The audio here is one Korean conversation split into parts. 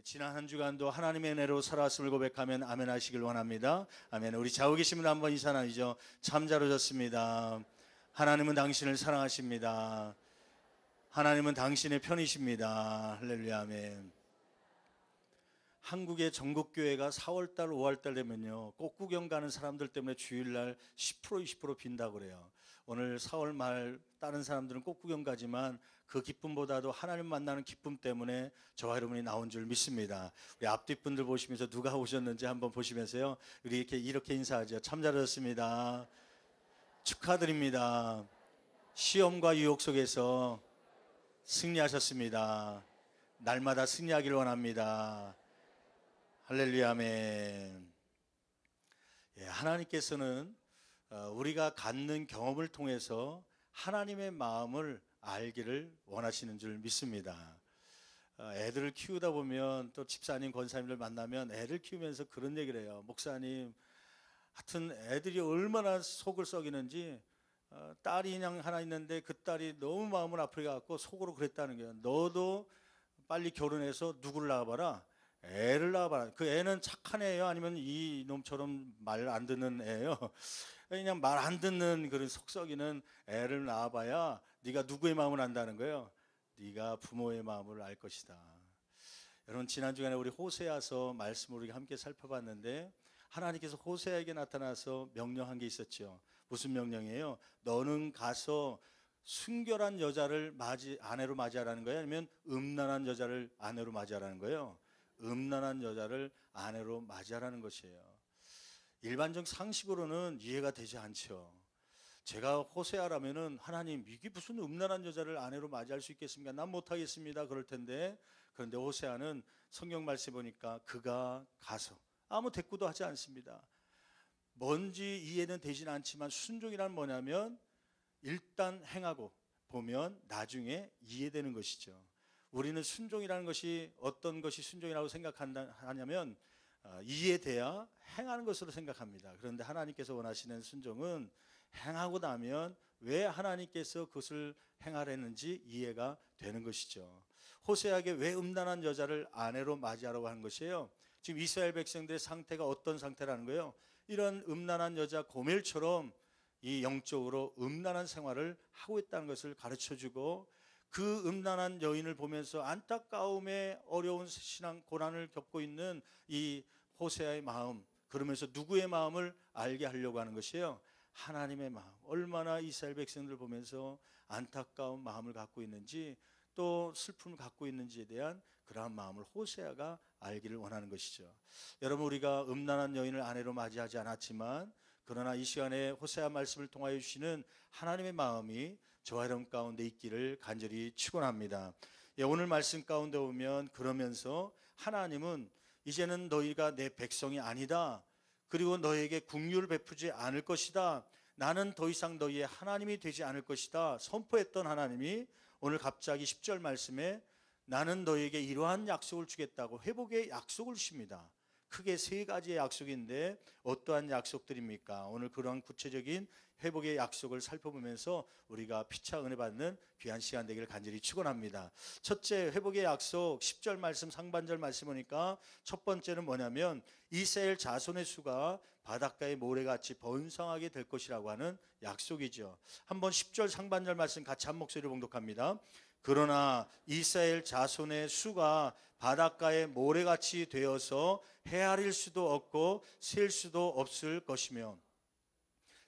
지난 한 주간도 하나님의 은혜로 살아왔음을 고백하면 아멘 하시길 원합니다. 아멘. 우리 좌우 계신 분 한번 인사 나누죠. 참 잘 오셨습니다. 하나님은 당신을 사랑하십니다. 하나님은 당신의 편이십니다. 할렐루야. 아멘. 한국의 전국교회가 4월달 5월달 되면요 꼭 구경 가는 사람들 때문에 주일날 10% 20% 빈다고 그래요. 오늘 4월 말 다른 사람들은 꼭 구경 가지만 그 기쁨보다도 하나님 만나는 기쁨 때문에 저와 여러분이 나온 줄 믿습니다. 우리 앞뒷분들 보시면서 누가 오셨는지 한번 보시면서요 우리 이렇게 인사하죠. 참 잘하셨습니다. 축하드립니다. 시험과 유혹 속에서 승리하셨습니다. 날마다 승리하기를 원합니다. 할렐루야. 아멘. 하나님께서는 우리가 갖는 경험을 통해서 하나님의 마음을 알기를 원하시는 줄 믿습니다. 애들을 키우다 보면 또 집사님, 권사님들 만나면 애를 키우면서 그런 얘기를 해요. 목사님, 하여튼 애들이 얼마나 속을 썩이는지 딸이 그냥 하나 있는데 그 딸이 너무 마음을 아프게 갖고 속으로 그랬다는 거예요. 너도 빨리 결혼해서 누구를 낳아봐라. 애를 낳아봐라. 그 애는 착한 애예요? 아니면 이 놈처럼 말 안 듣는 애예요? 그냥 말 안 듣는 그런 속썩이는 애를 낳아봐야 네가 누구의 마음을 안다는 거예요? 네가 부모의 마음을 알 것이다. 여러분, 지난 주간에 우리 호세아서 말씀을 우리가 함께 살펴봤는데 하나님께서 호세아에게 나타나서 명령한 게 있었죠. 무슨 명령이에요? 너는 가서 순결한 여자를 아내로 맞이하라는 거예요? 아니면 음란한 여자를 아내로 맞이하라는 거예요? 음란한 여자를 아내로 맞이하라는 것이에요. 일반적 상식으로는 이해가 되지 않죠. 제가 호세아라면은 하나님, 이게 무슨 음란한 여자를 아내로 맞이할 수 있겠습니까? 난 못하겠습니다. 그럴 텐데, 그런데 호세아는 성경 말씀 보니까 그가 가서 아무 대꾸도 하지 않습니다. 뭔지 이해는 되진 않지만 순종이란 뭐냐면 일단 행하고 보면 나중에 이해되는 것이죠. 우리는 순종이라는 것이 어떤 것이 순종이라고 생각하냐면 이해돼야 행하는 것으로 생각합니다. 그런데 하나님께서 원하시는 순종은 행하고 나면 왜 하나님께서 그것을 행하려는지 이해가 되는 것이죠. 호세아에게 왜 음란한 여자를 아내로 맞이하라고 하는 것이에요? 지금 이스라엘 백성들의 상태가 어떤 상태라는 거예요? 이런 음란한 여자 고멜처럼 이 영적으로 음란한 생활을 하고 있다는 것을 가르쳐주고, 그 음란한 여인을 보면서 안타까움에 어려운 신앙 고난을 겪고 있는 이 호세아의 마음, 그러면서 누구의 마음을 알게 하려고 하는 것이에요? 하나님의 마음. 얼마나 이스라엘 백성들을 보면서 안타까운 마음을 갖고 있는지, 또 슬픔을 갖고 있는지에 대한 그러한 마음을 호세아가 알기를 원하는 것이죠. 여러분, 우리가 음란한 여인을 아내로 맞이하지 않았지만 그러나 이 시간에 호세아 말씀을 통하여 주시는 하나님의 마음이 저와 여러분 가운데 있기를 간절히 축원합니다. 오늘 말씀 가운데 보면 그러면서 하나님은 이제는 너희가 내 백성이 아니다. 그리고 너희에게 긍휼을 베푸지 않을 것이다. 나는 더 이상 너희의 하나님이 되지 않을 것이다. 선포했던 하나님이 오늘 갑자기 10절 말씀에 나는 너희에게 이러한 약속을 주겠다고 회복의 약속을 주십니다. 크게 세 가지의 약속인데 어떠한 약속들입니까? 오늘 그러한 구체적인 회복의 약속을 살펴보면서 우리가 피차 은혜 받는 귀한 시간 되기를 간절히 축원합니다. 첫째, 회복의 약속 10절 말씀 상반절 말씀 보니까 첫 번째는 뭐냐면 이스라엘 자손의 수가 바닷가의 모래같이 번성하게 될 것이라고 하는 약속이죠. 한번 10절 상반절 말씀 같이 한 목소리로 봉독합니다. 그러나 이스라엘 자손의 수가 바닷가의 모래같이 되어서 헤아릴 수도 없고 셀 수도 없을 것이며,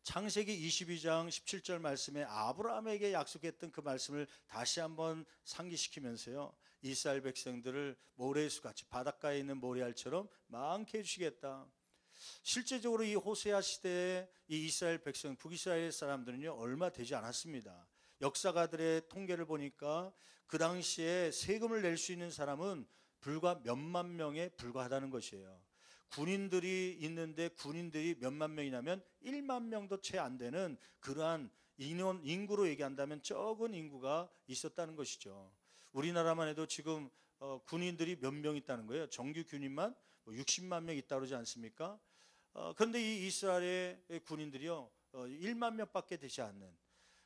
창세기 22장 17절 말씀에 아브라함에게 약속했던 그 말씀을 다시 한번 상기시키면서요, 이스라엘 백성들을 모래수같이 바닷가에 있는 모래알처럼 많게 해주시겠다. 실제적으로 이 호세아 시대에 이 이스라엘 백성, 북이스라엘 사람들은요 얼마 되지 않았습니다. 역사가들의 통계를 보니까 그 당시에 세금을 낼 수 있는 사람은 불과 몇만 명에 불과하다는 것이에요. 군인들이 있는데 군인들이 몇만 명이냐면 1만 명도 채 안 되는 그러한 인구로 얘기한다면 적은 인구가 있었다는 것이죠. 우리나라만 해도 지금 군인들이 몇 명 있다는 거예요. 정규 군인만 60만 명 있다고 그러지 않습니까? 그런데 이 이스라엘의 군인들이요 1만 명밖에 되지 않는,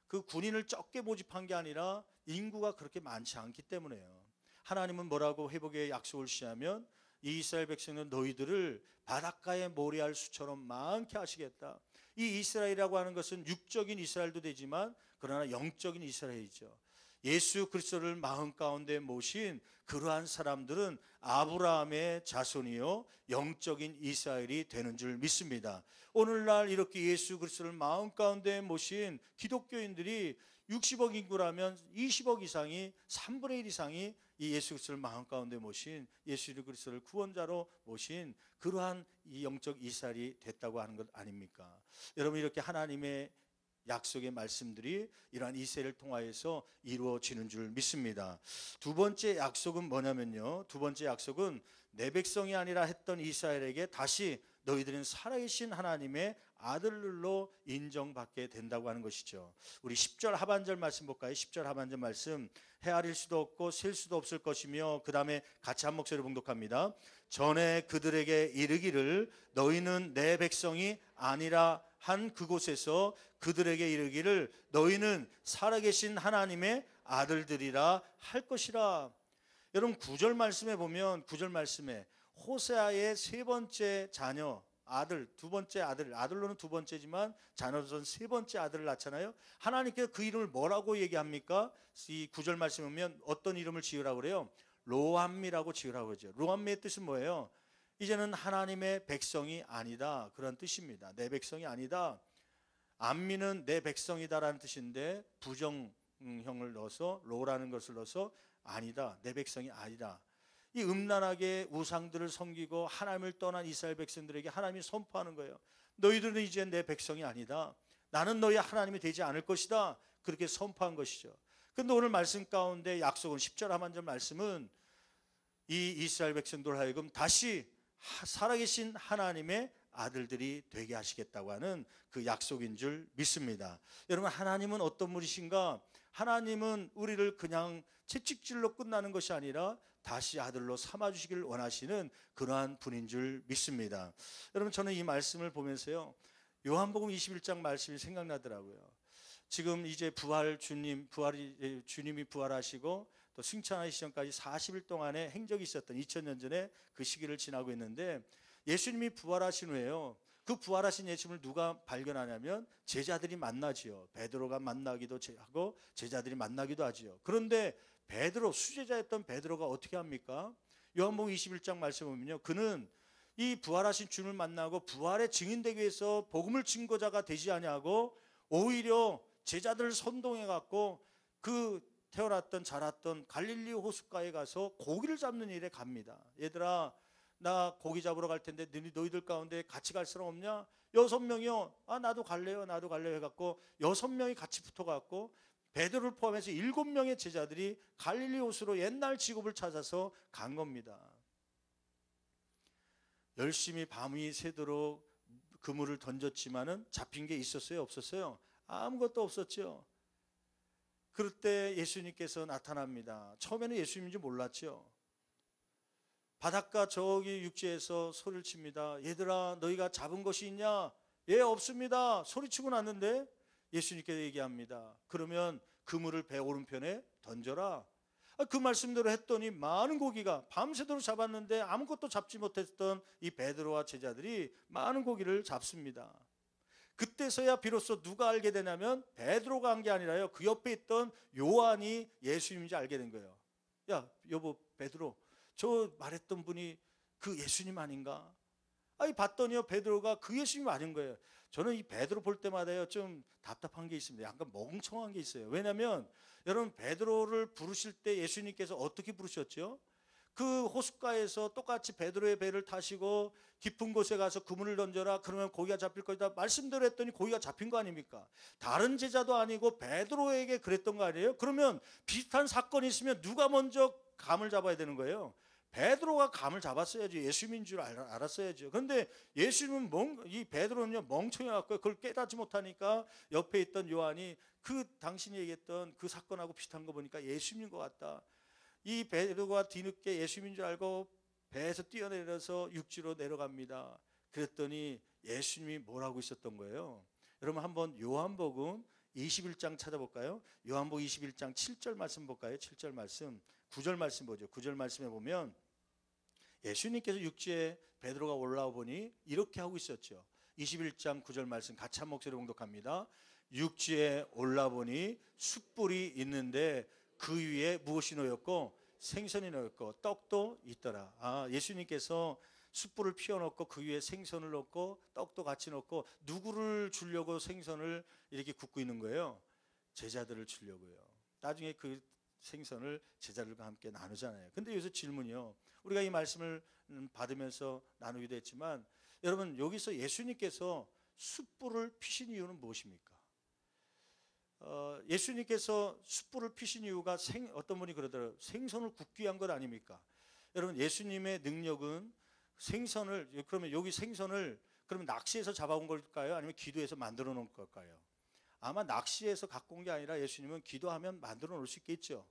그 군인을 적게 모집한 게 아니라 인구가 그렇게 많지 않기 때문에요. 하나님은 뭐라고 회복의 약속을 시하면 이 이스라엘 백성은 너희들을 바닷가의 모래알 수처럼 많게 하시겠다. 이 이스라엘이라고 하는 것은 육적인 이스라엘도 되지만 그러나 영적인 이스라엘이죠. 예수 그리스도를 마음 가운데 모신 그러한 사람들은 아브라함의 자손이요 영적인 이스라엘이 되는 줄 믿습니다. 오늘날 이렇게 예수 그리스도를 마음 가운데 모신 기독교인들이 60억 인구라면 20억 이상이 3분의 1 이상이 이 예수 그리스도를 마음 가운데 모신 예수 그리스도를 구원자로 모신 그러한 이 영적 이스라엘이 됐다고 하는 것 아닙니까? 여러분 이렇게 하나님의 약속의 말씀들이 이러한 이스라엘을 통하여서 이루어지는 줄 믿습니다. 두 번째 약속은 뭐냐면요, 두 번째 약속은 내 백성이 아니라 했던 이스라엘에게 다시 너희들은 살아계신 하나님의 아들로 인정받게 된다고 하는 것이죠. 우리 10절 하반절 말씀 볼까요? 10절 하반절 말씀, 헤아릴 수도 없고 셀 수도 없을 것이며, 그 다음에 같이 한 목소리로 봉독합니다. 전에 그들에게 이르기를 너희는 내 백성이 아니라 한 그곳에서 그들에게 이르기를 너희는 살아계신 하나님의 아들들이라 할 것이라. 여러분 9절 말씀에 보면 9절 말씀에 호세아의 세 번째 자녀 아들, 두 번째 아들로는 두 번째지만 자녀로는 세 번째 아들을 낳잖아요. 하나님께서 그 이름을 뭐라고 얘기합니까? 이 9절 말씀에 보면 어떤 이름을 지으라고 그래요? 로암미라고 지으라고 그러죠. 로암미의 뜻은 뭐예요? 이제는 하나님의 백성이 아니다, 그런 뜻입니다. 내 백성이 아니다. 암미는 내 백성이다라는 뜻인데 부정형을 넣어서 로라는 것을 넣어서 아니다, 내 백성이 아니다. 이 음란하게 우상들을 섬기고 하나님을 떠난 이스라엘 백성들에게 하나님이 선포하는 거예요. 너희들은 이제 내 백성이 아니다. 나는 너희 하나님이 되지 않을 것이다. 그렇게 선포한 것이죠. 그런데 오늘 말씀 가운데 약속은 10절 하반절 말씀은 이 이스라엘 백성들 하여금 다시 살아계신 하나님의 아들들이 되게 하시겠다고 하는 그 약속인 줄 믿습니다. 여러분 하나님은 어떤 분이신가? 하나님은 우리를 그냥 채찍질로 끝나는 것이 아니라 다시 아들로 삼아주시길 원하시는 그러한 분인 줄 믿습니다. 여러분 저는 이 말씀을 보면서요, 요한복음 21장 말씀이 생각나더라고요. 지금 이제 주님이 부활하시고 또 승천하시기 전까지 40일 동안의 행적이 있었던 2000년 전에 그 시기를 지나고 있는데, 예수님이 부활하신 후에요, 그 부활하신 예수님을 누가 발견하냐면 제자들이 만나지요. 베드로가 만나기도 하고 제자들이 만나기도 하지요. 그런데 베드로, 수제자였던 베드로가 어떻게 합니까? 요한복음 21장 말씀 보면요, 그는 이 부활하신 주님을 만나고 부활의 증인되기 위해서 복음을 증거자가 되지 아니하고 오히려 제자들을 선동해 갖고 그 태어났던 자랐던 갈릴리 호숫가에 가서 고기를 잡는 일에 갑니다. 얘들아, 나 고기 잡으러 갈 텐데 너희들 가운데 같이 갈 사람 없냐? 6명이요. 아, 나도 갈래요 해갖고 6명이 같이 붙어갖고 베드로를 포함해서 7명의 제자들이 갈릴리 호수로 옛날 지굽을 찾아서 간 겁니다. 열심히 밤이 새도록 그물을 던졌지만은 잡힌 게 있었어요, 없었어요? 아무것도 없었죠. 그럴 때 예수님께서 나타납니다. 처음에는 예수님인지 몰랐죠. 바닷가 저기 육지에서 소리를 칩니다. 얘들아, 너희가 잡은 것이 있냐? 예, 없습니다. 소리치고 났는데 예수님께서 얘기합니다. 그러면 그물을 배 오른편에 던져라. 그 말씀대로 했더니 많은 고기가, 밤새도록 잡았는데 아무것도 잡지 못했던 이 베드로와 제자들이 많은 고기를 잡습니다. 그때서야 비로소 누가 알게 되냐면 베드로가 한 게 아니라요, 그 옆에 있던 요한이 예수님인지 알게 된 거예요. 야, 여보 베드로, 저 말했던 분이 그 예수님 아닌가? 아니 봤더니요, 베드로가 그 예수님 아닌 거예요. 저는 이 베드로 볼 때마다요 좀 답답한 게 있습니다. 약간 멍청한 게 있어요. 왜냐하면 여러분 베드로를 부르실 때 예수님께서 어떻게 부르셨죠? 그 호숫가에서 똑같이 베드로의 배를 타시고 깊은 곳에 가서 그물을 던져라, 그러면 고기가 잡힐 것이다 말씀대로 했더니 고기가 잡힌 거 아닙니까? 다른 제자도 아니고 베드로에게 그랬던 거 아니에요? 그러면 비슷한 사건이 있으면 누가 먼저 감을 잡아야 되는 거예요? 베드로가 감을 잡았어야지, 예수님인 줄 알았어야죠. 그런데 예수님은 이 베드로는요 멍청해 갖고 그걸 깨닫지 못하니까 옆에 있던 요한이 그 당신이 얘기했던 그 사건하고 비슷한 거 보니까 예수님인 것 같다. 이 베드로가 뒤늦게 예수님인 줄 알고 배에서 뛰어내려서 육지로 내려갑니다. 그랬더니 예수님이 뭐라고 있었던 거예요? 여러분 한번 요한복음 21장 찾아볼까요? 요한복음 21장 7절 말씀 볼까요? 7절 말씀 9절 말씀 보죠. 9절 말씀에 보면 예수님께서 육지에 베드로가 올라와 보니 이렇게 하고 있었죠. 21장 9절 말씀 같이 한 목소리로 봉독합니다. 육지에 올라 보니 숯불이 있는데 그 위에 무엇이 놓였고 생선이 놓였고 떡도 있더라. 예수님께서 숯불을 피워놓고 그 위에 생선을 넣고 떡도 같이 넣고 누구를 주려고 생선을 이렇게 굽고 있는 거예요? 제자들을 주려고요. 나중에 그 생선을 제자들과 함께 나누잖아요. 근데 여기서 질문이요. 우리가 이 말씀을 받으면서 나누기도 했지만 여러분 여기서 예수님께서 숯불을 피신 이유는 무엇입니까? 예수님께서 숯불을 피신 이유가 어떤 분이 그러더라고요. 생선을 굽기 위한 것 아닙니까? 여러분 예수님의 능력은 생선을 그러면 여기 생선을 그러면 낚시해서 잡아온 걸까요? 아니면 기도해서 만들어 놓은 걸까요? 아마 낚시해서 갖고 온 게 아니라 예수님은 기도하면 만들어 놓을 수 있겠죠.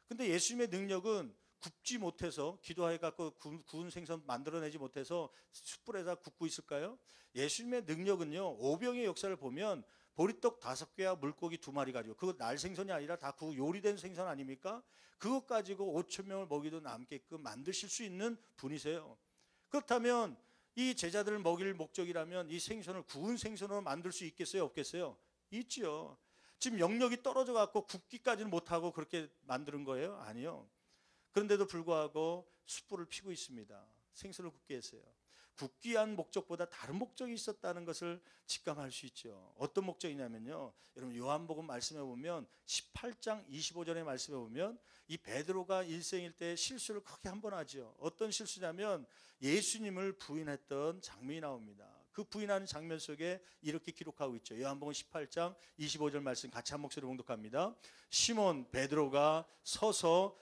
근데 예수님의 능력은 굽지 못해서 기도해 갖고 구운 생선 만들어내지 못해서 숯불에다 굽고 있을까요? 예수님의 능력은요. 오병의 역사를 보면 보리떡 5개와 물고기 2마리 가지고 그거 날 생선이 아니라 다 요리된 생선 아닙니까? 그것 가지고 5천 명을 먹이도 남게끔 만드실 수 있는 분이세요. 그렇다면 이 제자들을 먹일 목적이라면 이 생선을 구운 생선으로 만들 수 있겠어요? 없겠어요? 있죠. 지금 영역이 떨어져 갖고 굽기까지는 못하고 그렇게 만드는 거예요? 아니요. 그런데도 불구하고 숯불을 피고 있습니다. 생선을 굽게 했어요. 굽기 위한 목적보다 다른 목적이 있었다는 것을 직감할 수 있죠. 어떤 목적이냐면요. 여러분 요한복음 말씀해 보면 18장 25절의 말씀해 보면 이 베드로가 일생일 때 실수를 크게 한 번 하죠. 어떤 실수냐면 예수님을 부인했던 장면이 나옵니다. 그 부인하는 장면 속에 이렇게 기록하고 있죠. 요한복음 18장 25절 말씀 같이 한 목소리로 봉독합니다. 시몬 베드로가 서서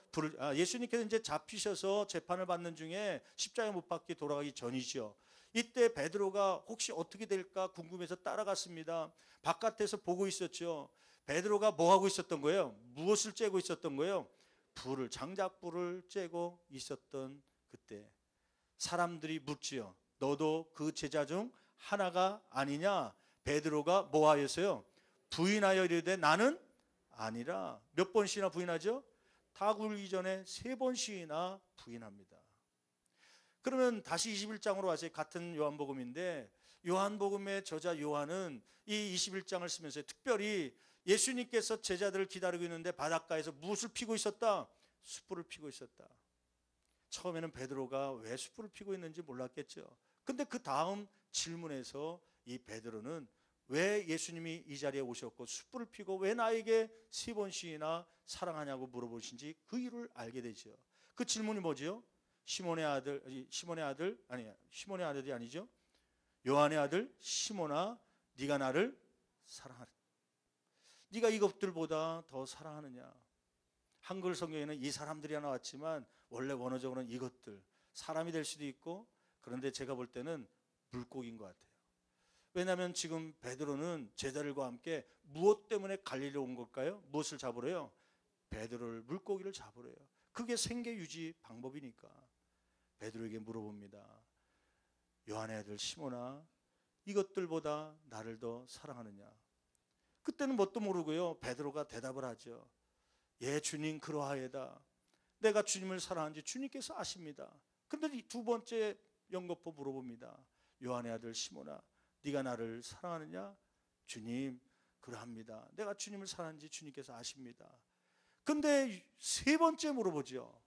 예수님께서 이제 잡히셔서 재판을 받는 중에 십자가에 못 박혀 돌아가기 전이죠. 이때 베드로가 혹시 어떻게 될까 궁금해서 따라갔습니다. 바깥에서 보고 있었죠. 베드로가 뭐 하고 있었던 거예요? 무엇을 쬐고 있었던 거예요? 장작불을 쬐고 있었던 그때 사람들이 묻지요. 너도 그 제자 중 하나가 아니냐? 베드로가 뭐 하였어요? 부인하여 이르되 나는 아니라. 몇 번씩이나 부인하죠? 다 굴기 전에 3번씩이나 부인합니다. 그러면 다시 21장으로 와서 같은 요한복음인데 요한복음의 저자 요한은 이 21장을 쓰면서 특별히 예수님께서 제자들을 기다리고 있는데 바닷가에서 무엇을 피고 있었다? 숯불을 피고 있었다. 처음에는 베드로가 왜 숯불을 피고 있는지 몰랐겠죠. 근데 그 다음 질문에서 이 베드로는 왜 예수님이 이 자리에 오셨고 숯불을 피고 왜 나에게 3번씩이나 사랑하냐고 물어보신지 그 이유를 알게 되죠. 그 질문이 뭐죠? 시몬의 아들이 아니죠. 요한의 아들 시몬아, 네가 나를 사랑하느냐? 네가 이것들보다 더 사랑하느냐? 한글 성경에는 이 사람들이 나왔지만 원래 원어적으로는 이것들, 사람이 될 수도 있고 그런데 제가 볼 때는 물고기인 것 같아요. 왜냐하면 지금 베드로는 제자들과 함께 무엇 때문에 갈릴리로 온 걸까요? 무엇을 잡으러요? 베드로를, 물고기를 잡으러요. 그게 생계 유지 방법이니까 베드로에게 물어봅니다. 요한의 아들 시몬아, 이것들보다 나를 더 사랑하느냐? 그때는 뭣도 모르고요. 베드로가 대답을 하죠. 예, 주님 그러하여다. 내가 주님을 사랑하는지 주님께서 아십니다. 그런데 이 2번째 연거푸 물어봅니다. 요한의 아들 시몬아, 네가 나를 사랑하느냐? 주님 그러합니다. 내가 주님을 사랑하는지 주님께서 아십니다. 근데 3번째 물어보죠.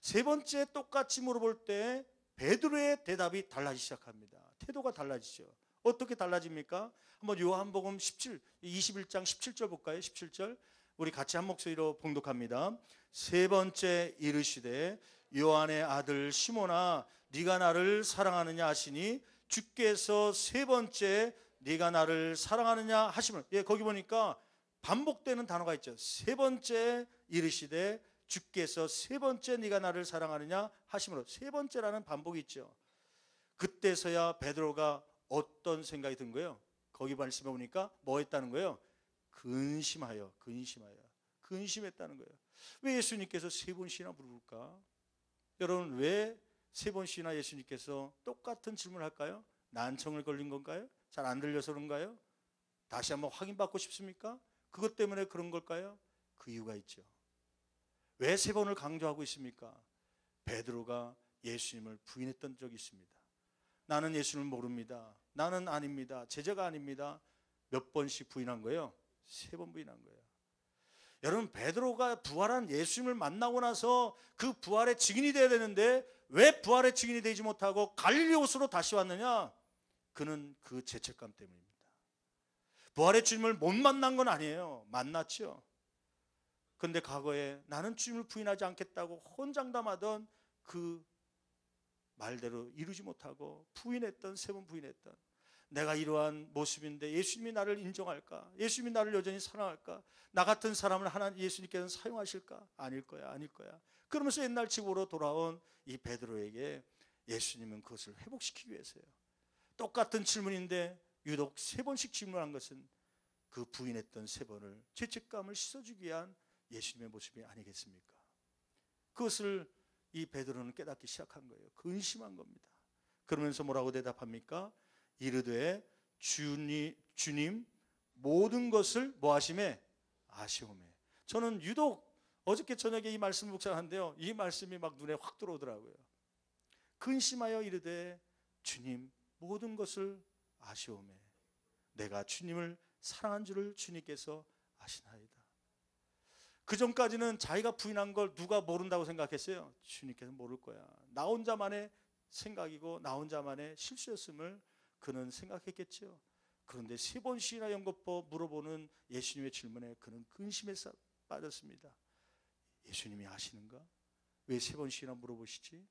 3번째 똑같이 물어볼 때 베드로의 대답이 달라지기 시작합니다. 태도가 달라지죠. 어떻게 달라집니까? 한번 요한복음 21장 17절 볼까요? 17절 우리 같이 한 목소리로 봉독합니다. 3번째 이르시되 요한의 아들 시몬아, 네가 나를 사랑하느냐 하시니 주께서 3번째 네가 나를 사랑하느냐 하시면, 거기 보니까 반복되는 단어가 있죠. 3번째 이르시되 주께서 3번째 네가 나를 사랑하느냐 하심으로 3번째라는 반복이 있죠. 그때서야 베드로가 어떤 생각이 든 거예요? 거기 말씀해 보니까 뭐 했다는 거예요? 근심했다는 거예요. 왜 예수님께서 3번씩이나 물을까? 여러분 왜 3번씩이나 예수님께서 똑같은 질문을 할까요? 난청을 걸린 건가요? 잘 안 들려서 그런가요? 다시 한번 확인받고 싶습니까? 그것 때문에 그런 걸까요? 그 이유가 있죠. 왜 세 번을 강조하고 있습니까? 베드로가 예수님을 부인했던 적이 있습니다. 나는 예수님을 모릅니다. 나는 아닙니다. 제자가 아닙니다. 몇 번씩 부인한 거예요? 3번 부인한 거예요. 여러분, 베드로가 부활한 예수님을 만나고 나서 그 부활의 증인이 되어야 되는데 왜 부활의 증인이 되지 못하고 갈릴리 호수로 다시 왔느냐? 그는 그 죄책감 때문입니다. 부활의 주님을 못 만난 건 아니에요. 만났죠. 그런데 과거에 나는 주님을 부인하지 않겠다고 혼장담하던 그 말대로 이루지 못하고 부인했던, 3번 부인했던, 내가 이러한 모습인데 예수님이 나를 인정할까? 예수님이 나를 여전히 사랑할까? 나 같은 사람을 하나님 예수님께서는 사용하실까? 아닐 거야, 아닐 거야. 그러면서 옛날 집으로 돌아온 이 베드로에게 예수님은 그것을 회복시키기 위해서요. 똑같은 질문인데 유독 3번씩 질문한 것은 그 부인했던 3번을 죄책감을 씻어주기 위한 예수님의 모습이 아니겠습니까? 그것을 이 베드로는 깨닫기 시작한 거예요. 근심한 겁니다. 그러면서 뭐라고 대답합니까? 이르되 주님 모든 것을 뭐 하심에? 아시오매. 저는 유독 어저께 저녁에 이 말씀을 묵상하는데요, 이 말씀이 막 눈에 확 들어오더라고요. 근심하여 이르되 주님 모든 것을 아시오매. 내가 주님을 사랑한 줄을 주님께서 아시나이다. 그 전까지는 자기가 부인한 걸 누가 모른다고 생각했어요. 주님께서 모를 거야. 나 혼자만의 생각이고 나 혼자만의 실수였음을 그는 생각했겠죠. 그런데 3번씩이나 연거푸 물어보는 예수님의 질문에 그는 근심에 빠졌습니다. 예수님이 아시는가? 왜 3번씩이나 물어보시지?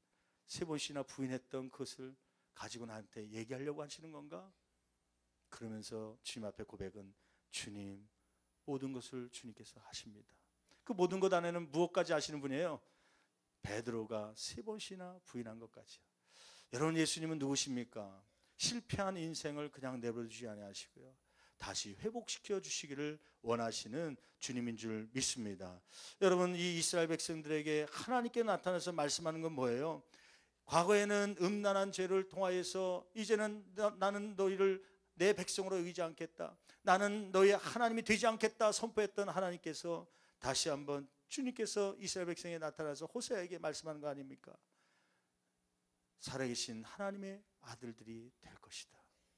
3번씩이나 부인했던 그것을 가지고 나한테 얘기하려고 하시는 건가? 그러면서 주님 앞에 고백은 주님 모든 것을 주님께서 하십니다. 그 모든 것 안에는 무엇까지 아시는 분이에요? 베드로가 3번씩이나 부인한 것까지요. 여러분, 예수님은 누구십니까? 실패한 인생을 그냥 내버려두지 아니하시고요, 다시 회복시켜 주시기를 원하시는 주님인 줄 믿습니다. 여러분, 이 이스라엘 백성들에게 하나님께 나타나서 말씀하는 건 뭐예요? 과거에는 음란한 죄를 통하여서 이제는 나는 너희를 내 백성으로 여기지 않겠다, 나는 너희의 하나님이 되지 않겠다 선포했던 하나님께서 다시 한번 주님께서 이스라엘 백성에 나타나서 호세아에게 말씀하는 거 아닙니까? 살아계신 하나님의 아들들이 될 것이다.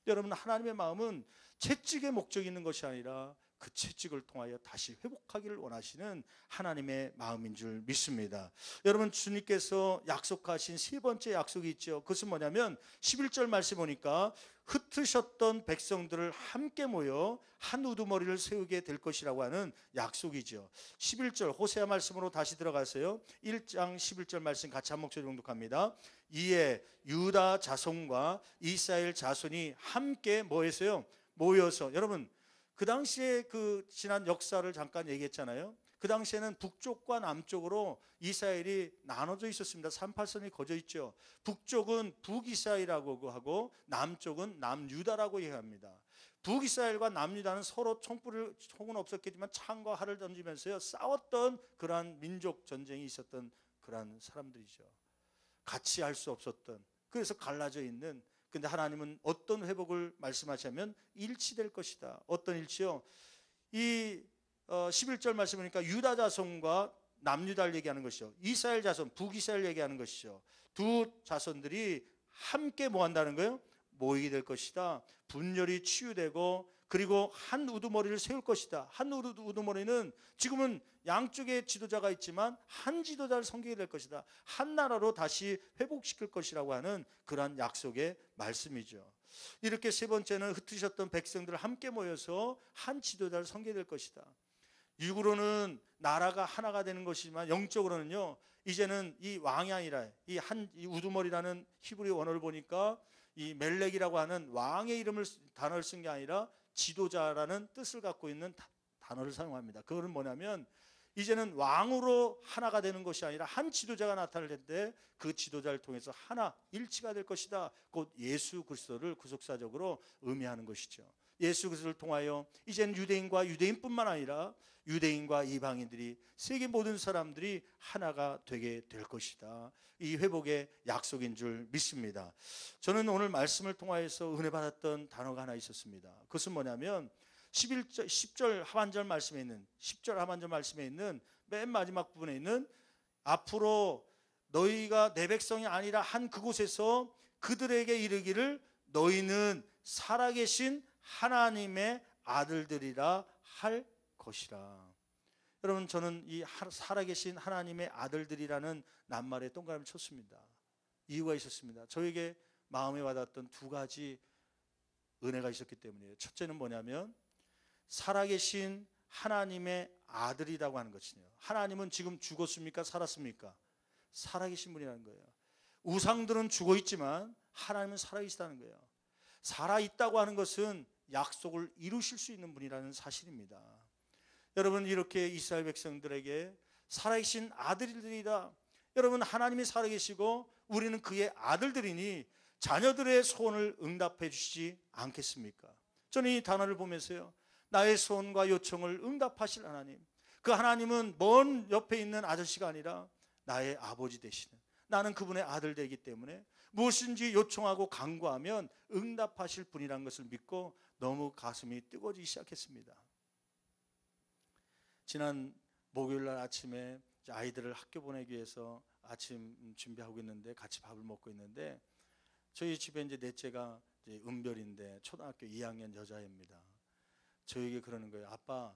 여러분, 하나님의 마음은 채찍의 목적이 있는 것이 아니라 그 채찍을 통하여 다시 회복하기를 원하시는 하나님의 마음인 줄 믿습니다. 여러분, 주님께서 약속하신 3번째 약속이 있죠. 그것은 뭐냐면 11절 말씀 보니까 흩으셨던 백성들을 함께 모여 한 우두머리를 세우게 될 것이라고 하는 약속이죠. 11절 호세아 말씀으로 다시 들어가세요. 1장 11절 말씀 같이 한 목소리 봉독합니다. 이에 유다 자손과 이스라엘 자손이 함께 뭐 했어요? 모여서. 여러분, 그 당시에 그 지난 역사를 잠깐 얘기했잖아요. 그 당시에는 북쪽과 남쪽으로 이스라엘이 나눠져 있었습니다. 38선이 거져 있죠. 북쪽은 북이스라엘이라고 하고 남쪽은 남유다라고 얘기합니다. 북이스라엘과 남유다는 서로 총은 없었겠지만 창과 활을 던지면서요 싸웠던 그러한 민족 전쟁이 있었던 그러한 사람들이죠. 같이 할 수 없었던, 그래서 갈라져 있는. 근데 하나님은 어떤 회복을 말씀하시면 일치될 것이다. 어떤 일치요? 이 11절 말씀 보니까 유다 자손과 남유다를 얘기하는 것이죠. 이스라엘 자손, 북이스라엘 얘기하는 것이죠. 두 자손들이 함께 뭐 한다는 거예요? 모이게 될 것이다. 분열이 치유되고 그리고 한 우두머리를 세울 것이다. 한 우두머리는 지금은 양쪽에 지도자가 있지만 한 지도자를 섬기게 될 것이다. 한 나라로 다시 회복시킬 것이라고 하는 그러한 약속의 말씀이죠. 이렇게 3번째는 흩으셨던 백성들을 함께 모여서 한 지도자를 섬기게 될 것이다. 육으로는 나라가 하나가 되는 것이지만 영적으로는요, 이제는 이 왕이 아니라 이 우두머리라는 히브리 원어를 보니까 이 멜렉이라고 하는 왕의 단어를 쓴 게 아니라 지도자라는 뜻을 갖고 있는 단어를 사용합니다. 그거는 뭐냐면 이제는 왕으로 하나가 되는 것이 아니라 한 지도자가 나타날 텐데 그 지도자를 통해서 하나 일치가 될 것이다. 곧 예수 그리스도를 구속사적으로 의미하는 것이죠. 예수 그리스도를 통하여 이제는 유대인과 유대인뿐만 아니라 유대인과 이방인들이 세계 모든 사람들이 하나가 되게 될 것이다. 이 회복의 약속인 줄 믿습니다. 저는 오늘 말씀을 통하여서 은혜 받았던 단어가 하나 있었습니다. 그것은 뭐냐면 10절 하반절 말씀에 있는 맨 마지막 부분에 있는 앞으로 너희가 내 백성이 아니라 한 그곳에서 그들에게 이르기를 너희는 살아계신 하나님의 아들들이라 할 것이라. 여러분, 저는 이 살아계신 하나님의 아들들이라는 낱말에 동그라미 쳤습니다. 이유가 있었습니다. 저에게 마음에 와닿았던 두 가지 은혜가 있었기 때문이에요. 첫째는 뭐냐면 살아계신 하나님의 아들이라고 하는 것이네요. 하나님은 지금 죽었습니까? 살았습니까? 살아계신 분이라는 거예요. 우상들은 죽어 있지만 하나님은 살아계시다는 거예요. 살아있다고 하는 것은 약속을 이루실 수 있는 분이라는 사실입니다. 여러분, 이렇게 이스라엘 백성들에게 살아계신 아들들이다. 여러분, 하나님이 살아계시고 우리는 그의 아들들이니 자녀들의 소원을 응답해 주시지 않겠습니까? 저는 이 단어를 보면서요, 나의 소원과 요청을 응답하실 하나님, 그 하나님은 먼 옆에 있는 아저씨가 아니라 나의 아버지 되시는, 나는 그분의 아들 되기 때문에 무엇인지 요청하고 간구하면 응답하실 분이라는 것을 믿고 너무 가슴이 뜨거워지기 시작했습니다. 지난 목요일날 아침에 아이들을 학교 보내기 위해서 아침 준비하고 있는데 같이 밥을 먹고 있는데 저희 집에 이제 넷째가 이제 은별인데 초등학교 2학년 여자입니다. 저에게 그러는 거예요. 아빠,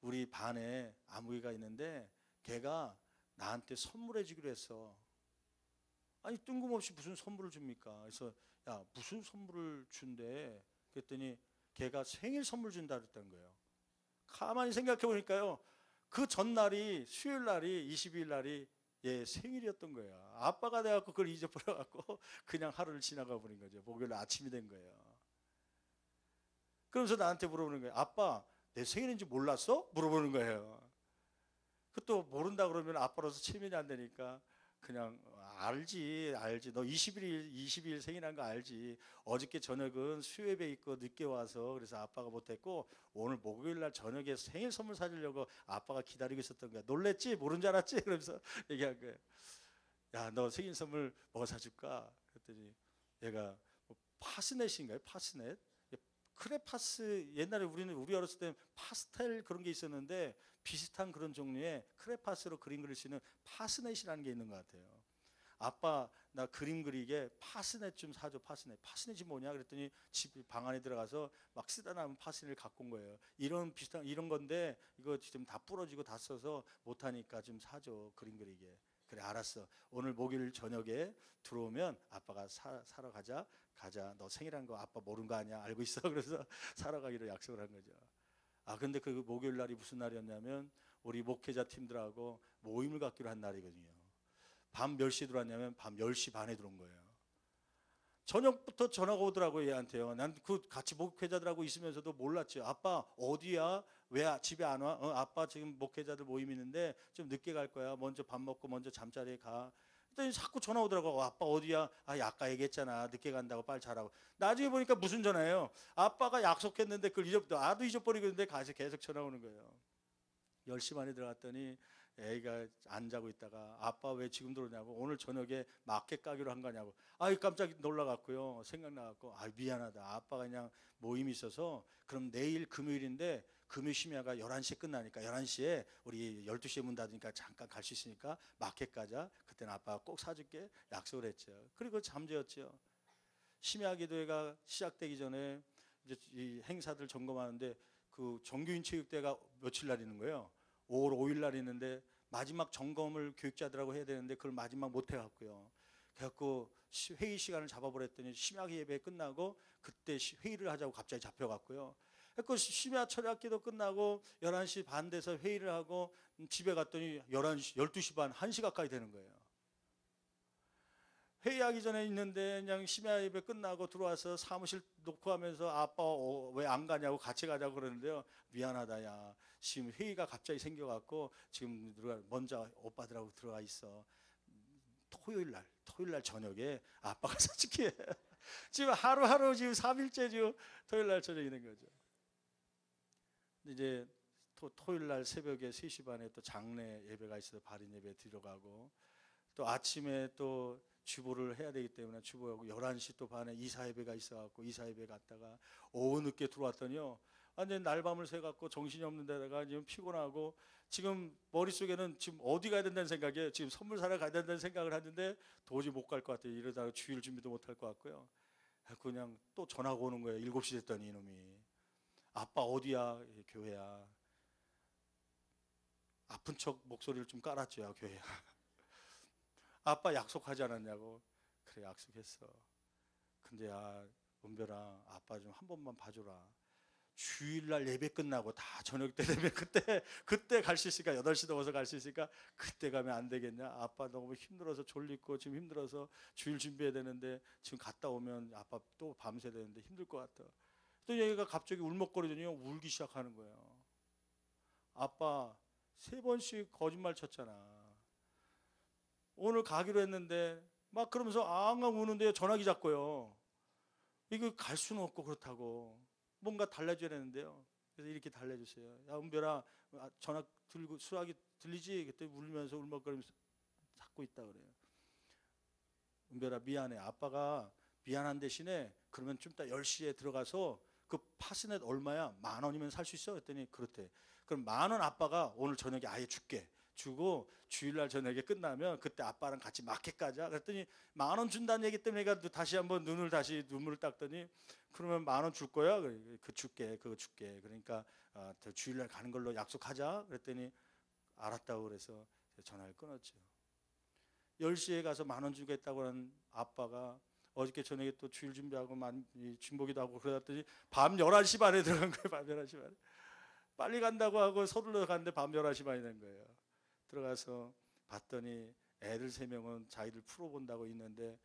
우리 반에 아무개가 있는데 걔가 나한테 선물해 주기로 했어. 아니, 뜬금없이 무슨 선물을 줍니까? 그래서 야, 무슨 선물을 준대? 그랬더니 걔가 생일 선물 준다 그랬던 거예요. 가만히 생각해 보니까요, 그 전날이 수요일 날이 22일 날이 얘 생일이었던 거예요. 아빠가 돼갖고 그걸 잊어버려갖고 그냥 하루를 지나가 버린 거죠. 목요일 아침이 된 거예요. 그러면서 나한테 물어보는 거예요. 아빠, 내 생일인지 몰랐어? 물어보는 거예요. 그것도 모른다 그러면 아빠로서 체면이 안 되니까 그냥 알지. 너 22일 생일한 거 알지. 어저께 저녁은 수협에 있고 늦게 와서 그래서 아빠가 못했고 오늘 목요일 날 저녁에 생일 선물 사주려고 아빠가 기다리고 있었던 거야. 놀랬지? 모른 줄 알았지? 그러면서 얘기한 거예요. 야, 너 생일 선물 뭐 사줄까? 그랬더니 얘가 뭐 파스넷인가요? 파스넷? 크레파스, 옛날에 우리 어렸을 때 파스텔 그런 게 있었는데 비슷한 그런 종류의 크레파스로 그림 그릴 수 있는 파스넷이라는 게 있는 것 같아요. 아빠, 나 그림 그리게 파스넷 좀 사줘. 파스넷이 뭐냐? 그랬더니 집 방 안에 들어가서 막 쓰다 남은 파스넷을 갖고 온 거예요. 이런 건데 이거 지금 다 부러지고 다 써서 못하니까 좀 사줘, 그림 그리게. 그래, 알았어. 오늘 목요일 저녁에 들어오면 아빠가 사러 가자. 너 생일한 거 아빠 모르는 거 아니야? 알고 있어. 그래서 사러 가기로 약속을 한 거죠. 근데 그 목요일 날이 무슨 날이었냐면 우리 목회자 팀들하고 모임을 갖기로 한 날이거든요. 밤 몇 시에 들어왔냐면 밤 10시 반에 들어온 거예요. 저녁부터 전화가 오더라고요, 얘한테요. 난 그 같이 목회자들하고 있으면서도 몰랐죠. 아빠 어디야? 왜 집에 안 와? 아빠 지금 목회자들 모임 있는데 좀 늦게 갈 거야. 먼저 밥 먹고 먼저 잠자리에 가. 그랬더니 자꾸 전화 오더라고. 아빠 어디야? 아까 얘기했잖아. 늦게 간다고 빨리 자라고. 나중에 보니까 무슨 전화예요? 아빠가 약속했는데 그걸 나도 잊어버리고 있는데 가서 계속 전화 오는 거예요. 10시 반에 들어갔더니 애가 안 자고 있다가 아빠 왜 지금 들어오냐고, 오늘 저녁에 마켓 가기로 한 거냐고. 깜짝 놀라갖고요. 생각나갖고 미안하다. 아빠가 그냥 모임이 있어서 그럼 내일 금요일인데 금요 심야가 11시에 끝나니까 11시에 우리 12시에 문 닫으니까 잠깐 갈 수 있으니까 마켓 가자. 그때는 아빠가 꼭 사줄게 약속을 했죠. 그리고 잠재웠죠. 심야 기도회가 시작되기 전에 이제 이 행사들 점검하는데 그 정규인 체육대회가 며칠 날 있는 거예요. 5월 5일 날 있는데 마지막 점검을 교육자들하고 해야 되는데 그걸 마지막 못 해갖고요. 그래갖고 회의 시간을 잡아버렸더니 심야 예배 끝나고 그때 회의를 하자고 갑자기 잡혀갔고요. 그 심야 철학기도 끝나고 11시 반 돼서 회의를 하고 집에 갔더니 12시 반, 1시 가까이 되는 거예요. 회의하기 전에 있는데 그냥 심야 예배 끝나고 들어와서 사무실 놓고 하면서 아빠 왜 안 가냐고 같이 가자고 그러는데요. 미안하다, 야. 지금 회의가 갑자기 생겨갖고 지금 먼저 오빠들하고 들어가 있어. 토요일 날 저녁에 아빠가 사줄게. 지금 하루하루 지금 3일째 지금 토요일 날 저녁이 된 거죠. 이제 토요일 날 새벽에 3시 반에 또 장례 예배가 있어서 발인 예배 들어가고 또 아침에 또 주보를 해야 되기 때문에 주보하고 11시 또 반에 이사 예배가 있어갖고 이사 예배 갔다가 오후 늦게 들어왔더니요. 완전 날밤을 새갖고 정신이 없는 데다가 지금 피곤하고 지금 머릿속에는 지금 어디 가야 된다는 생각에 지금 선물 사러 가야 된다는 생각을 하는데 도저히 못 갈 것 같아요. 이러다가 주일 준비도 못 할 것 같고요. 그냥 또 전화가 오는 거예요. 7시 됐더니 이놈이. 아빠 어디야? 교회야. 아픈 척 목소리를 좀 깔았죠. 야, 교회야. 아빠 약속하지 않았냐고. 그래, 약속했어. 근데 야, 은별아, 아빠 좀 한 번만 봐줘라. 주일날 예배 끝나고 다 저녁 때 되면 그때 갈 수 있으니까 8시 넘어서 갈 수 있으니까 그때 가면 안 되겠냐? 아빠 너무 힘들어서 졸리고 지금 힘들어서 주일 준비해야 되는데 지금 갔다 오면 아빠 또 밤새 되는데 힘들 것 같아. 또 얘가 갑자기 울먹거리더니 울기 시작하는 거예요. 아빠 3번씩 거짓말 쳤잖아. 오늘 가기로 했는데 막 그러면서 앙앙 우는데 전화기 잡고요. 이거 갈 수는 없고 그렇다고. 뭔가 달래줘야 되는데요. 그래서 이렇게 달래주세요. 야, 은별아, 전화 들고 수화기 들리지? 그때 울면서 울먹거리면서 찾고 있다 그래요. 은별아, 미안해. 아빠가 미안한 대신에 그러면 좀 이따 10시에 들어가서 그 파스넷 얼마야? 10,000원이면 살 수 있어? 그랬더니 그렇대. 그럼 10,000원 아빠가 오늘 저녁에 아예 줄게. 주고 주일날 저녁에 끝나면 그때 아빠랑 같이 마켓 가자. 그랬더니 10,000원 준다는 얘기 때문에 내가 다시 한번 눈물을 닦더니 그러면 10,000원 줄 거야? 그 줄게. 그거 줄게. 그러니까 주일날 가는 걸로 약속하자. 그랬더니 알았다고 그래서 전화를 끊었죠. 10시에 가서 10,000원 주겠다고 하는 아빠가 어저께 저녁에 또 주일 준비하고 중보기도 하고 그러더니 밤 11시 반에 들어간 거예요. 밤 11시 반에. 빨리 간다고 하고 서둘러 갔는데 밤 11시 반이 된 거예요. 들어가서 봤더니 애들 3명은 자기들 풀어본다고 있는데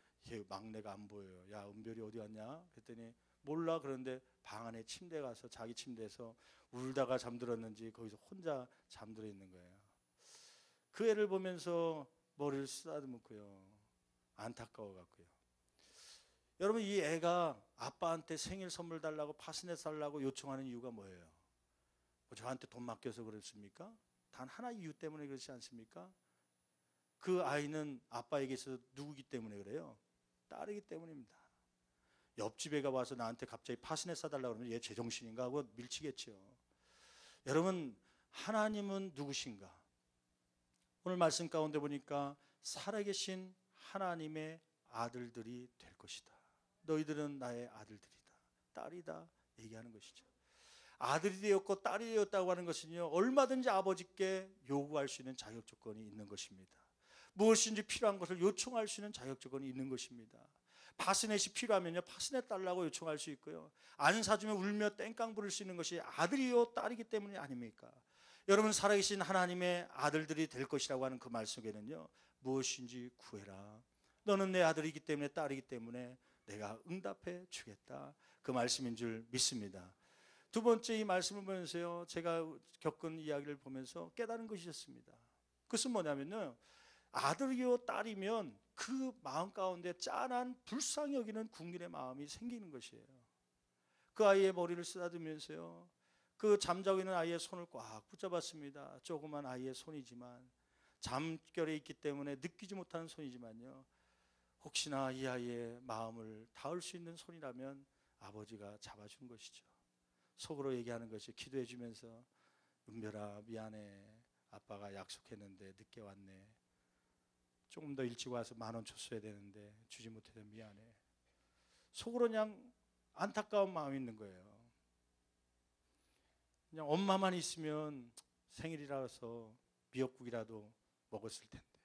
막내가 안 보여요. 야, 은별이 어디 갔냐? 그랬더니 몰라. 그런데 방 안에 침대 가서 자기 침대에서 울다가 잠들었는지 거기서 혼자 잠들어 있는 거예요. 그 애를 보면서 머리를 쓰다듬고요. 안타까워 갖고요. 여러분, 이 애가 아빠한테 생일 선물 달라고 파스넷 살라고 요청하는 이유가 뭐예요? 뭐 저한테 돈 맡겨서 그렇습니까? 단 하나 이유 때문에 그렇지 않습니까? 그 아이는 아빠에게 있어서 누구기 때문에 그래요? 딸이기 때문입니다. 옆집 애가 와서 나한테 갑자기 파스넷 사달라고 그러면 얘 제정신인가 하고 밀치겠죠. 여러분, 하나님은 누구신가? 오늘 말씀 가운데 보니까 살아계신 하나님의 아들들이 될 것이다. 너희들은 나의 아들들이다, 딸이다 얘기하는 것이죠. 아들이 되었고 딸이 되었다고 하는 것은요, 얼마든지 아버지께 요구할 수 있는 자격 조건이 있는 것입니다. 무엇인지 필요한 것을 요청할 수 있는 자격 조건이 있는 것입니다. 파스넷이 필요하면요, 파스넷 달라고 요청할 수 있고요, 안 사주면 울며 땡깡 부를 수 있는 것이 아들이요 딸이기 때문이 아닙니까? 여러분, 살아계신 하나님의 아들들이 될 것이라고 하는 그 말 속에는요, 무엇인지 구해라. 너는 내 아들이기 때문에 딸이기 때문에 내가 응답해 주겠다. 그 말씀인 줄 믿습니다. 두 번째, 이 말씀을 보면서요, 제가 겪은 이야기를 보면서 깨달은 것이 있었습니다. 그것은 뭐냐면요, 아들이요 딸이면 그 마음 가운데 짠한 불쌍히 여기는 국민의 마음이 생기는 것이에요. 그 아이의 머리를 쓰다듬으면서요, 그 잠자고 있는 아이의 손을 꽉 붙잡았습니다. 조그만 아이의 손이지만, 잠결에 있기 때문에 느끼지 못하는 손이지만요, 혹시나 이 아이의 마음을 닿을 수 있는 손이라면 아버지가 잡아준 것이죠. 속으로 얘기하는 것이, 기도해 주면서 은별아 미안해, 아빠가 약속했는데 늦게 왔네, 조금 더 일찍 와서 10,000원 줬어야 되는데 주지 못해서 미안해. 속으로 그냥 안타까운 마음이 있는 거예요. 그냥 엄마만 있으면 생일이라서 미역국이라도 먹었을 텐데,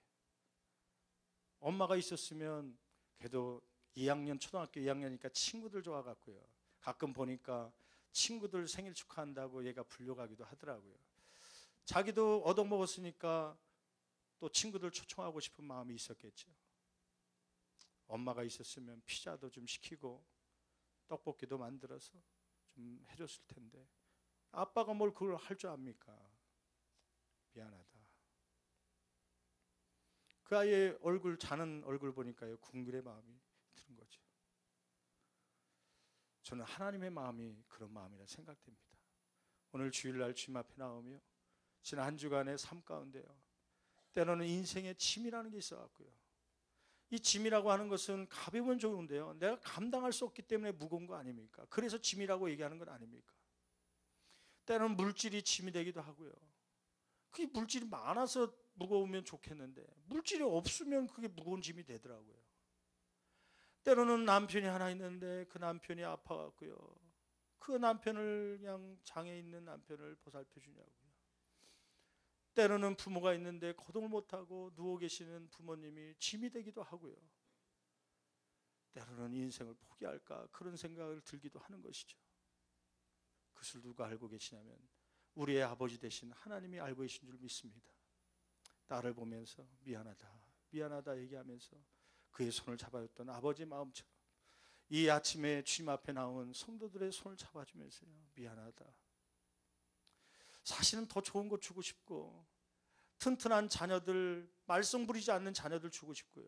엄마가 있었으면 그래도 2학년, 초등학교 2학년이니까 친구들 좋아갖고요, 가끔 보니까 친구들 생일 축하한다고 얘가 불려가기도 하더라고요. 자기도 얻어먹었으니까 또 친구들 초청하고 싶은 마음이 있었겠죠. 엄마가 있었으면 피자도 좀 시키고 떡볶이도 만들어서 좀 해줬을 텐데, 아빠가 뭘 그걸 할 줄 압니까? 미안하다. 그 아이의 얼굴, 자는 얼굴 보니까요, 궁글의 마음이 드는 거죠. 저는 하나님의 마음이 그런 마음이라 생각됩니다. 오늘 주일날 주님 앞에 나오며 지난 한 주간의 삶 가운데요, 때로는 인생의 짐이라는 게 있어갖고요, 이 짐이라고 하는 것은 가벼우면 좋은데요, 내가 감당할 수 없기 때문에 무거운 거 아닙니까? 그래서 짐이라고 얘기하는 건 아닙니까? 때로는 물질이 짐이 되기도 하고요. 그게 물질이 많아서 무거우면 좋겠는데 물질이 없으면 그게 무거운 짐이 되더라고요. 때로는 남편이 하나 있는데 그 남편이 아파갖고요. 그 남편을 그냥 장애 있는 남편을 보살펴 주냐고요. 때로는 부모가 있는데 거동을 못하고 누워 계시는 부모님이 짐이 되기도 하고요. 때로는 인생을 포기할까 그런 생각을 들기도 하는 것이죠. 그것을 누가 알고 계시냐면 우리의 아버지 되신 하나님이 알고 계신 줄 믿습니다. 딸을 보면서 미안하다 미안하다 얘기하면서 그의 손을 잡아줬던 아버지의 마음처럼 이 아침에 주님 앞에 나온 성도들의 손을 잡아주면서요, 미안하다. 사실은 더 좋은 거 주고 싶고 튼튼한 자녀들, 말썽 부리지 않는 자녀들 주고 싶고요,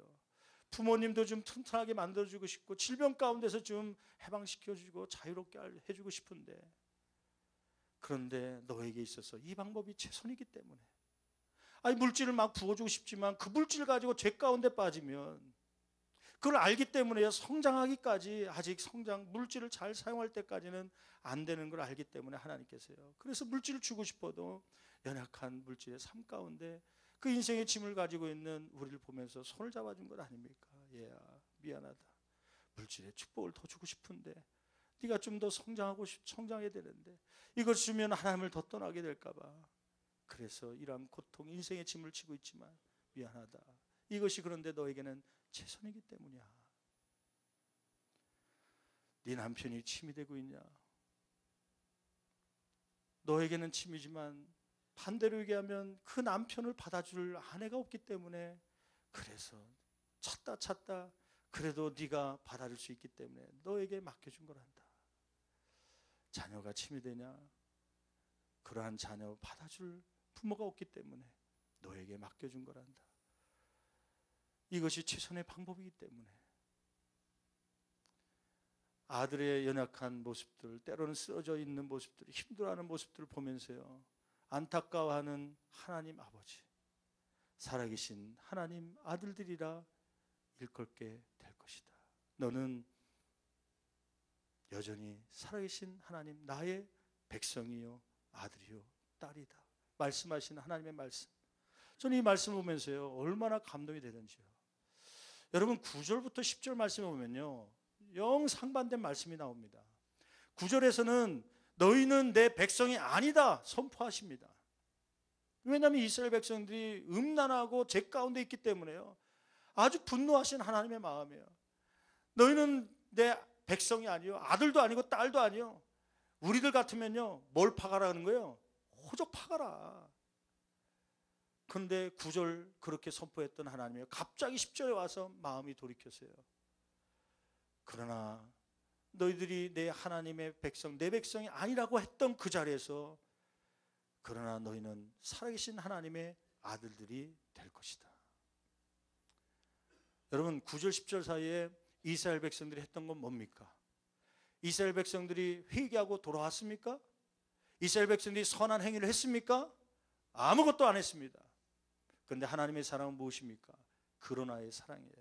부모님도 좀 튼튼하게 만들어주고 싶고 질병 가운데서 좀 해방시켜주고 자유롭게 해주고 싶은데, 그런데 너에게 있어서 이 방법이 최선이기 때문에, 아니 물질을 막 부어주고 싶지만 그 물질 가지고 죄 가운데 빠지면, 그걸 알기 때문에 성장하기까지 아직 물질을 잘 사용할 때까지는 안 되는 걸 알기 때문에 하나님께서요, 그래서 물질을 주고 싶어도 연약한 물질의 삶 가운데 그 인생의 짐을 가지고 있는 우리를 보면서 손을 잡아준 것 아닙니까? 얘야 미안하다, 물질의 축복을 더 주고 싶은데 네가 좀 더 성장해야 되는데 이걸 주면 하나님을 더 떠나게 될까 봐, 그래서 이러한 고통, 인생의 짐을 지고 있지만 미안하다, 이것이 그런데 너에게는 최선이기 때문이야. 네 남편이 침이 되고 있냐? 너에게는 침이지만 반대로 얘기하면 그 남편을 받아줄 아내가 없기 때문에, 그래서 찾다 그래도 네가 받아줄 수 있기 때문에 너에게 맡겨준 거란다. 자녀가 침이 되냐? 그러한 자녀 받아줄 부모가 없기 때문에 너에게 맡겨준 거란다. 이것이 최선의 방법이기 때문에 아들의 연약한 모습들, 때로는 쓰러져 있는 모습들, 힘들어하는 모습들을 보면서요, 안타까워하는 하나님 아버지, 살아계신 하나님 아들들이라 일컬게 될 것이다. 너는 여전히 살아계신 하나님, 나의 백성이요 아들이요 딸이다 말씀하시는 하나님의 말씀, 저는 이 말씀을 보면서요 얼마나 감동이 되는지요. 여러분 9절부터 10절 말씀을 보면요 영 상반된 말씀이 나옵니다. 9절에서는 너희는 내 백성이 아니다 선포하십니다. 왜냐하면 이스라엘 백성들이 음란하고 죄 가운데 있기 때문에요, 아주 분노하신 하나님의 마음이에요. 너희는 내 백성이 아니요, 아들도 아니고 딸도 아니요, 우리들 같으면요 뭘 파가라는 거예요? 호적 파가라. 그런데 9절 그렇게 선포했던 하나님이 갑자기 10절에 와서 마음이 돌이켰어요. 그러나 너희들이 내 하나님의 백성, 내 백성이 아니라고 했던 그 자리에서, 그러나 너희는 살아계신 하나님의 아들들이 될 것이다. 여러분 9절 10절 사이에 이스라엘 백성들이 했던 건 뭡니까? 이스라엘 백성들이 회개하고 돌아왔습니까? 이스라엘 백성들이 선한 행위를 했습니까? 아무것도 안 했습니다. 그런데 하나님의 사랑은 무엇입니까? 그러나의 사랑이에요.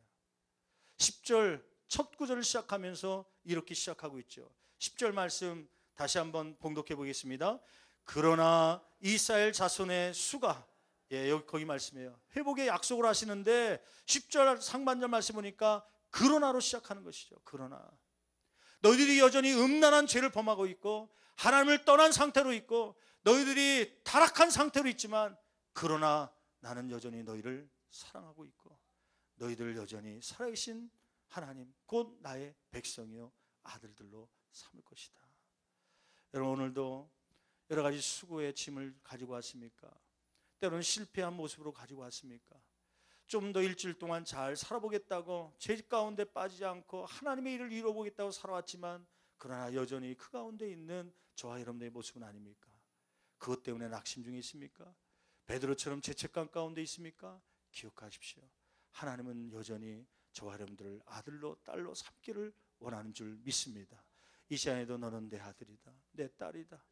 10절 첫 구절을 시작하면서 이렇게 시작하고 있죠. 10절 말씀 다시 한번 봉독해 보겠습니다. 그러나 이스라엘 자손의 수가, 여기 거기 말씀이에요. 회복의 약속을 하시는데 10절 상반절 말씀 보니까 그러나로 시작하는 것이죠. 그러나 너희들이 여전히 음란한 죄를 범하고 있고 하나님을 떠난 상태로 있고 너희들이 타락한 상태로 있지만, 그러나 나는 여전히 너희를 사랑하고 있고 너희들 여전히 살아계신 하나님 곧 나의 백성이요 아들들로 삼을 것이다. 여러분 오늘도 여러 가지 수고의 짐을 가지고 왔습니까? 때로는 실패한 모습으로 가지고 왔습니까? 좀 더 일주일 동안 잘 살아보겠다고 죄 가운데 빠지지 않고 하나님의 일을 이루어보겠다고 살아왔지만, 그러나 여전히 그 가운데 있는 저와 여러분의 모습은 아닙니까? 그것 때문에 낙심 중에 있습니까? 베드로처럼 죄책감 가운데 있습니까? 기억하십시오. 하나님은 여전히 저와 여러분들을 아들로 딸로 삼기를 원하는 줄 믿습니다. 이 시간에도 너는 내 아들이다, 내 딸이다.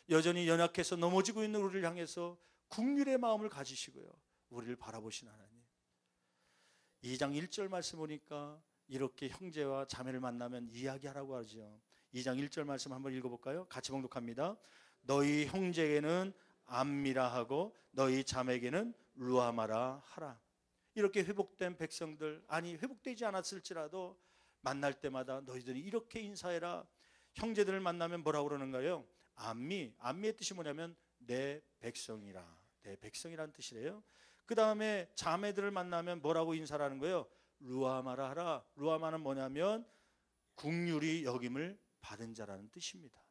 여전히 연약해서 넘어지고 있는 우리를 향해서 긍휼의 마음을 가지시고요, 우리를 바라보신 하나님. 2장 1절 말씀 보니까 이렇게 형제와 자매를 만나면 이야기하라고 하죠. 2장 1절 말씀 한번 읽어볼까요? 같이 봉독합니다. 너희 형제에게는 암미라 하고 너희 자매에게는 루아마라 하라. 이렇게 회복된 백성들, 아니 회복되지 않았을지라도 만날 때마다 너희들이 이렇게 인사해라. 형제들을 만나면 뭐라고 그러는가요? 암미의 뜻이 뭐냐면 내 백성이라. 내 백성이라는 뜻이래요. 그 다음에 자매들을 만나면 뭐라고 인사를 하는 거예요? 루아마라 하라. 루아마는 뭐냐면 긍휼히 여김을 받은 자라는 뜻입니다.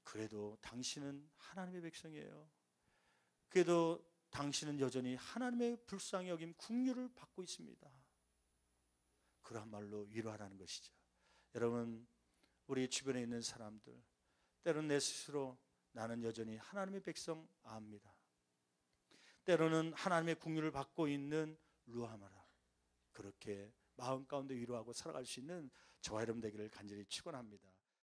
그래도 당신은 하나님의 백성이에요. 그래도 당신은 여전히 하나님의 불쌍히 여김 긍휼을 받고 있습니다. 그런 말로 위로하라는 것이죠. 여러분, 우리 주변에 있는 사람들, 때로는 내 스스로 나는 여전히 하나님의 백성 압니다. 때로는 하나님의 긍휼을 받고 있는 루아마라. 그렇게 마음 가운데 위로하고 살아갈 수 있는 저와 여러분 되기를 간절히 축원합니다.